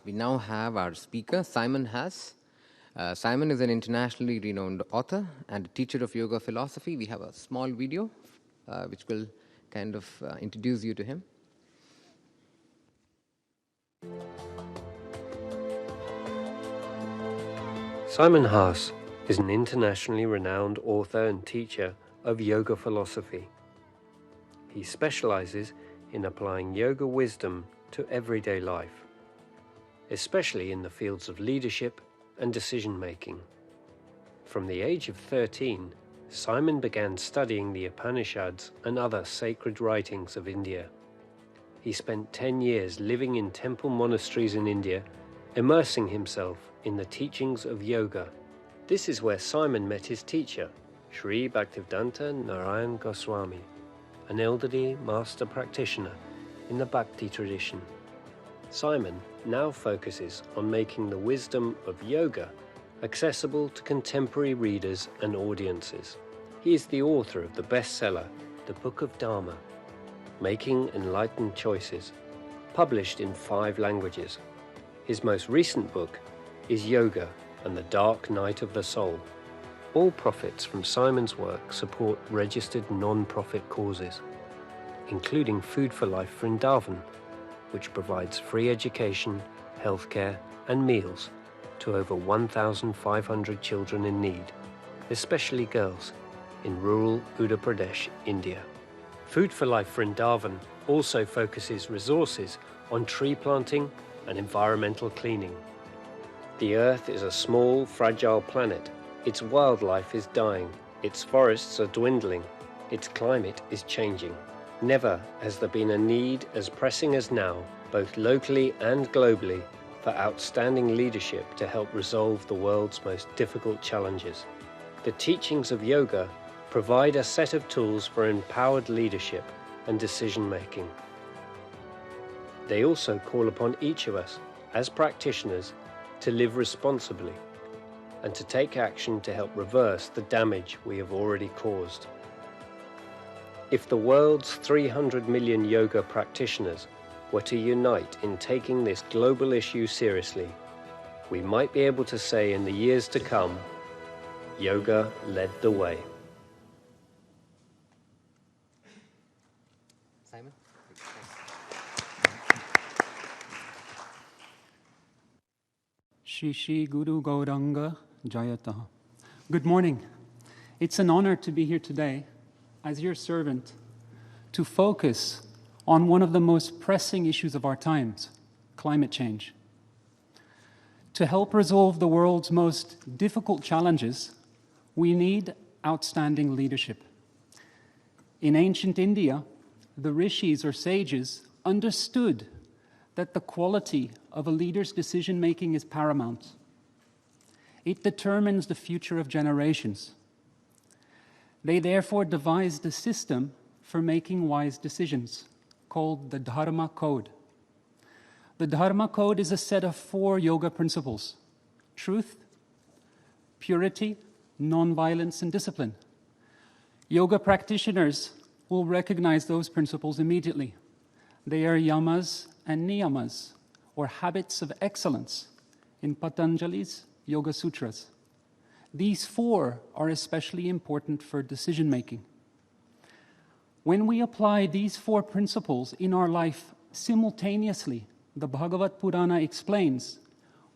We now have our speaker, Simon Haas. Simon is an internationally renowned author and a teacher of yoga philosophy. We have a small video which will kind of introduce you to him. Simon Haas is an internationally renowned author and teacher of yoga philosophy. He specializes in applying yoga wisdom to everyday life, especially in the fields of leadership and decision-making. From the age of 13, Simon began studying the Upanishads and other sacred writings of India. He spent 10 years living in temple monasteries in India, immersing himself in the teachings of yoga. This is where Simon met his teacher, Sri Bhaktivedanta Narayan Goswami, an elderly master practitioner in the Bhakti tradition. Simon now focuses on making the wisdom of yoga accessible to contemporary readers and audiences. He is the author of the bestseller, The Book of Dharma, Making Enlightened Choices, published in 5 languages. His most recent book is Yoga and the Dark Night of the Soul. All profits from Simon's work support registered non-profit causes, including Food for Life Vrindavan, which provides free education, healthcare, and meals to over 1,500 children in need, especially girls, in rural Uttar Pradesh, India. Food for Life Vrindavan also focuses resources on tree planting and environmental cleaning. The Earth is a small, fragile planet. Its wildlife is dying, its forests are dwindling, its climate is changing. Never has there been a need as pressing as now, both locally and globally, for outstanding leadership to help resolve the world's most difficult challenges. The teachings of yoga provide a set of tools for empowered leadership and decision-making. They also call upon each of us, as practitioners, to live responsibly and to take action to help reverse the damage we have already caused. If the world's 300 million yoga practitioners were to unite in taking this global issue seriously, we might be able to say in the years to come, yoga led the way. Simon? Shri Shri Guru Gauranga Jayata. Good morning. It's an honor to be here today as your servant to focus on one of the most pressing issues of our times, climate change. To help resolve the world's most difficult challenges, we need outstanding leadership. In ancient India, the rishis or sages understood that the quality of a leader's decision-making is paramount. It determines the future of generations. They therefore devised a system for making wise decisions, called the Dharma Code. The Dharma Code is a set of 4 yoga principles: truth, purity, non-violence, and discipline. Yoga practitioners will recognize those principles immediately. They are yamas and niyamas, or habits of excellence, in Patanjali's Yoga Sutras. These 4 are especially important for decision-making. When we apply these 4 principles in our life simultaneously, the Bhagavad Purana explains,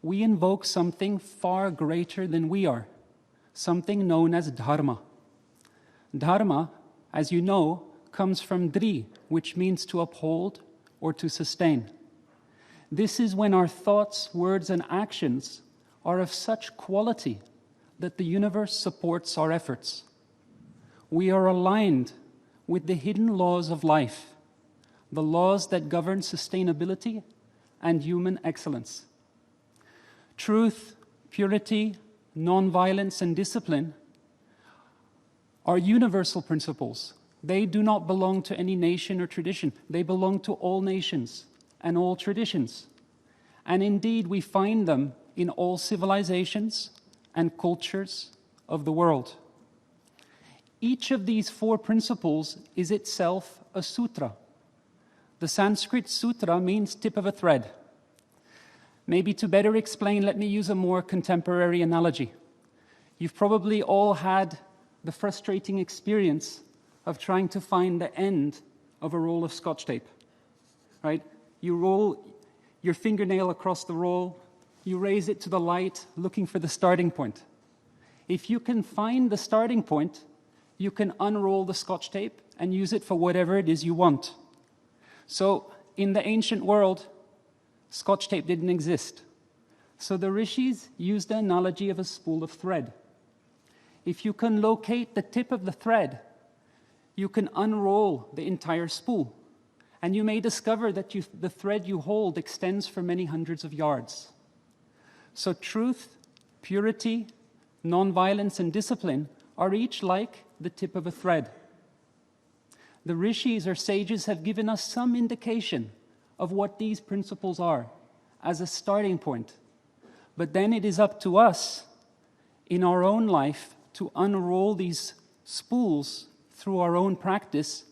we invoke something far greater than we are, something known as Dharma. Dharma, as you know, comes from Dri, which means to uphold or to sustain. This is when our thoughts, words, and actions are of such quality that the universe supports our efforts. We are aligned with the hidden laws of life, the laws that govern sustainability and human excellence. Truth, purity, non-violence, and discipline are universal principles. They do not belong to any nation or tradition. They belong to all nations and all traditions. And indeed, we find them in all civilizations and cultures of the world. Each of these 4 principles is itself a sutra. The Sanskrit sutra means tip of a thread. Maybe to better explain, let me use a more contemporary analogy. You've probably all had the frustrating experience of trying to find the end of a roll of Scotch tape, right? You roll your fingernail across the roll, you raise it to the light, looking for the starting point. If you can find the starting point, you can unroll the Scotch tape and use it for whatever it is you want. So in the ancient world, Scotch tape didn't exist. So the rishis used the analogy of a spool of thread. If you can locate the tip of the thread, you can unroll the entire spool. And you may discover that the thread you hold extends for many hundreds of yards. So truth, purity, non-violence, and discipline are each like the tip of a thread. The rishis or sages have given us some indication of what these principles are as a starting point. But then it is up to us in our own life to unroll these spools through our own practice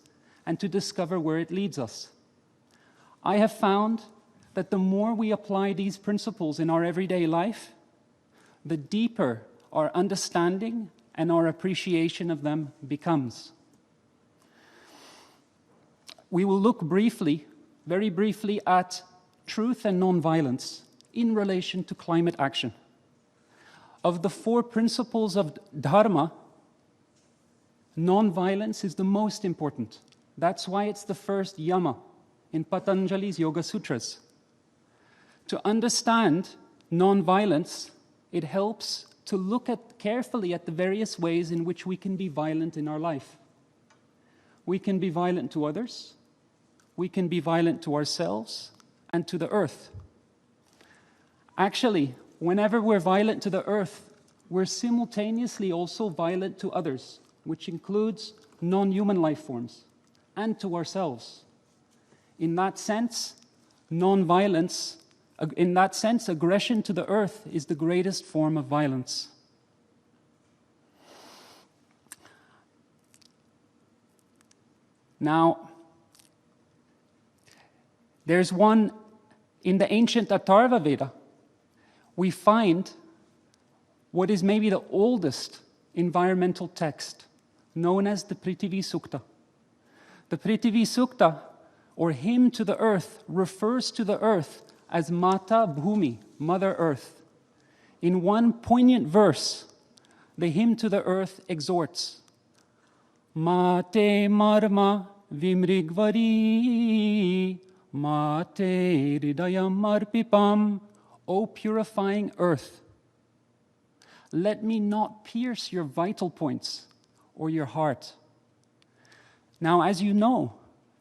and to discover where it leads us. I have found that the more we apply these principles in our everyday life, the deeper our understanding and our appreciation of them becomes. We will look briefly, very briefly, at truth and nonviolence in relation to climate action. Of the 4 principles of Dharma, nonviolence is the most important. That's why it's the first yama in Patanjali's Yoga Sutras. To understand nonviolence, it helps to look carefully at the various ways in which we can be violent in our life. We can be violent to others, we can be violent to ourselves and to the earth. Actually, whenever we're violent to the earth, we're simultaneously also violent to others, which includes non-human life forms, and to ourselves. In that sense, aggression to the earth is the greatest form of violence. Now, there's one in the ancient Atharva Veda. We find what is maybe the oldest environmental text, known as the Prithvi Sukta. The Prithvi Sukta, or hymn to the earth, refers to the earth as Mata Bhumi, Mother Earth. In one poignant verse, the hymn to the earth exhorts, Mate marma vimrigvari, Mate hridayam arpipam, O purifying earth, let me not pierce your vital points or your heart. Now, as you know,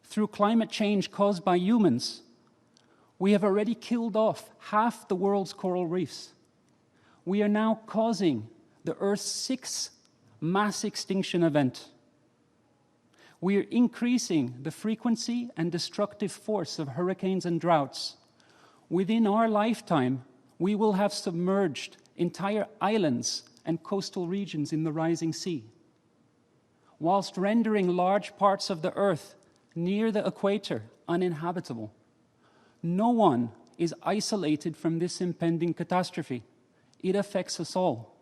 through climate change caused by humans, we have already killed off half the world's coral reefs. We are now causing the Earth's 6th mass extinction event. We are increasing the frequency and destructive force of hurricanes and droughts. Within our lifetime, we will have submerged entire islands and coastal regions in the rising sea, whilst rendering large parts of the Earth near the equator uninhabitable. No one is isolated from this impending catastrophe. It affects us all.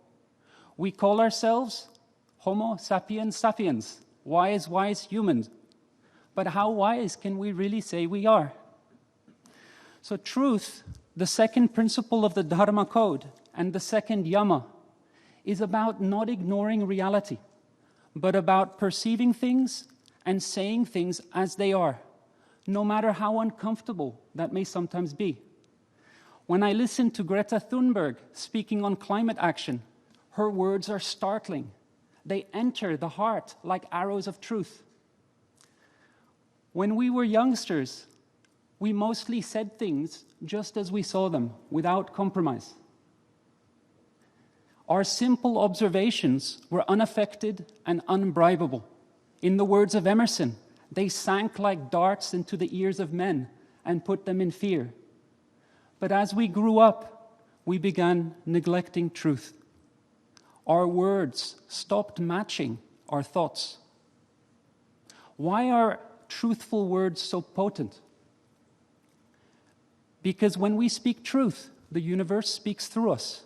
We call ourselves Homo sapiens sapiens, wise humans. But how wise can we really say we are? So truth, the second principle of the Dharma code, and the second yama, is about not ignoring reality, but about perceiving things and saying things as they are, no matter how uncomfortable that may sometimes be. When I listen to Greta Thunberg speaking on climate action, her words are startling. They enter the heart like arrows of truth. When we were youngsters, we mostly said things just as we saw them, without compromise. Our simple observations were unaffected and unbribable. In the words of Emerson, they sank like darts into the ears of men and put them in fear. But as we grew up, we began neglecting truth. Our words stopped matching our thoughts. Why are truthful words so potent? Because when we speak truth, the universe speaks through us.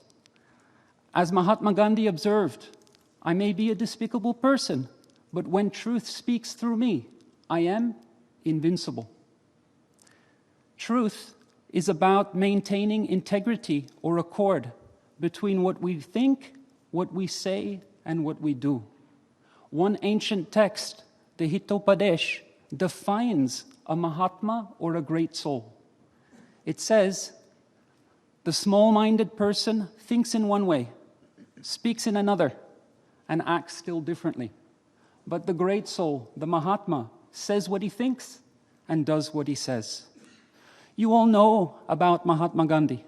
As Mahatma Gandhi observed, I may be a despicable person, but when truth speaks through me, I am invincible. Truth is about maintaining integrity or accord between what we think, what we say, and what we do. One ancient text, the Hitopadesh, defines a Mahatma or a great soul. It says, the small-minded person thinks in one way, speaks in another, and acts still differently. But the great soul, the Mahatma, says what he thinks and does what he says. You all know about Mahatma Gandhi.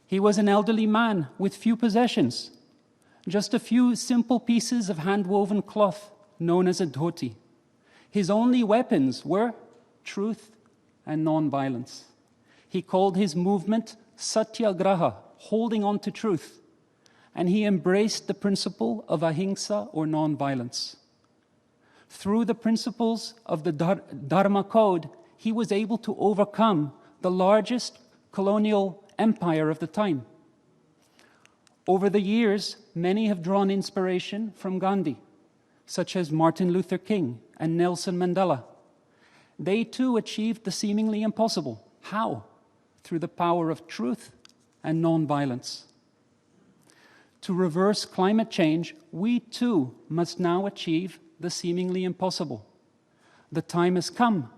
He was an elderly man with few possessions, just a few simple pieces of hand-woven cloth known as a dhoti. His only weapons were truth and non-violence. He called his movement satyagraha, holding on to truth, and he embraced the principle of ahimsa or non-violence. Through the principles of the Dharma code, he was able to overcome the largest colonial empire of the time. Over the years, many have drawn inspiration from Gandhi, such as Martin Luther King and Nelson Mandela. They too achieved the seemingly impossible. How? Through the power of truth and non-violence. To reverse climate change, we too must now achieve the seemingly impossible. The time has come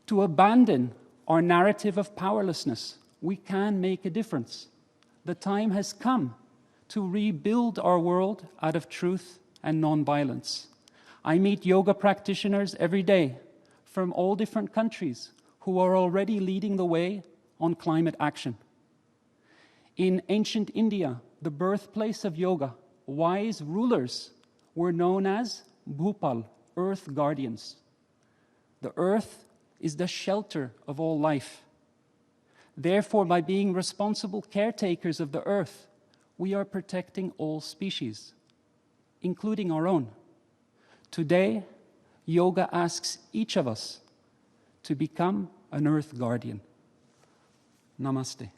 to abandon our narrative of powerlessness. We can make a difference. The time has come to rebuild our world out of truth and non-violence. I meet yoga practitioners every day from all different countries who are already leading the way on climate action. In ancient India, the birthplace of yoga, wise rulers were known as Bhupal, earth guardians. The earth is the shelter of all life. Therefore, by being responsible caretakers of the earth, we are protecting all species, including our own. Today, yoga asks each of us to become an earth guardian. Namaste.